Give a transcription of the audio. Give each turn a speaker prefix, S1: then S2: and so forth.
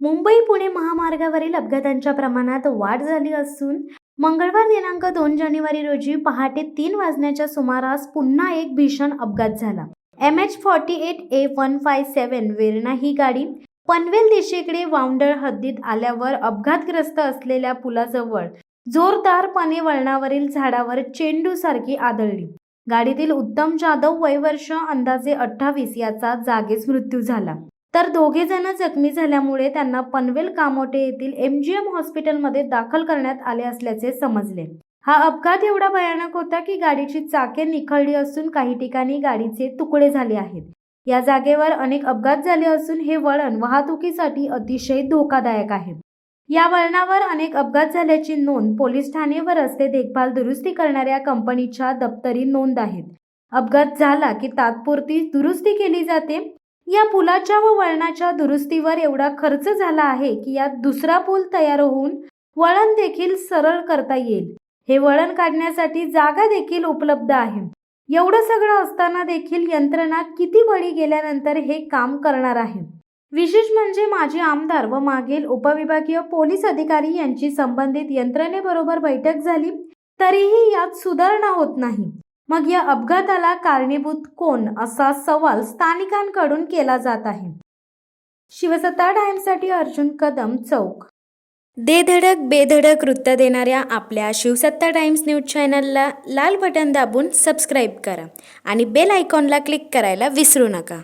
S1: मुंबई पुणे महामार्गावरील अपघातांच्या प्रमाणात वाढ झाली असून मंगळवार दिनांक 2 जानेवारी रोजी पहाटे 3 वाजण्याच्या सुमारास पुन्हा एक भीषण अपघात झाला. MH48A157 वेरणा ही गाडी पनवेल दिशेकडे वावंडळ हद्दीत आल्यावर अपघातग्रस्त असलेल्या पुलाजवळ जोरदारपणे वळणावरील झाडावर चेंडूसारखी आदळली. गाडीतील उत्तम जाधव वय वर्ष अंदाजे 28 याचा जागीच मृत्यू झाला, तर दोघे जण जखमी झाल्यामुळे त्यांना पनवेल कामोटे येथील MGM हॉस्पिटलमध्ये दाखल करण्यात आले असल्याचे समजले. हा अपघात एवढा भयानक होता की गाडीची चाके निखळली असून काही ठिकाणी गाडीचे तुकडे झाले आहेत. या जागेवर अनेक अपघात झाले असून हे वळण वाहतुकीसाठी अतिशय धोकादायक आहे. या वळणावर अनेक अपघात झाल्याची नोंद पोलीस ठाणे व रस्ते देखभाल दुरुस्ती करणाऱ्या कंपनीच्या दप्तरी नोंद आहेत. अपघात झाला की तात्पुरती दुरुस्ती केली जाते. या पुलाच्या व वळणाच्या दुरुस्तीवर एवढा खर्च झाला आहे की यात दुसरा पूल तयार होऊन वळण देखील सरळ करता येईल. हे वळण काढण्यासाठी जागा देखील उपलब्ध आहे. एवढं सगळं असताना देखील यंत्रणा किती बळी गेल्यानंतर हे काम करणार आहे. विशेष म्हणजे माजी आमदार व मागील उपविभागीय पोलीस अधिकारी यांची संबंधित यंत्रणेबरोबर बैठक झाली, तरीही यात सुधारणा होत नाही. मग या अपघाताला कारणीभूत कोण, असा सवाल स्थानिकांकडून केला जात आहे. शिवसत्ता टाइम्ससाठी अर्जुन कदम, चौक. दे धडक बेधडक वृत्त देणाऱ्या आपल्या शिवसत्ता टाइम्स न्यूज चॅनलला लाल बटन दाबून सबस्क्राईब करा आणि बेल आयकॉनला क्लिक करायला विसरू नका.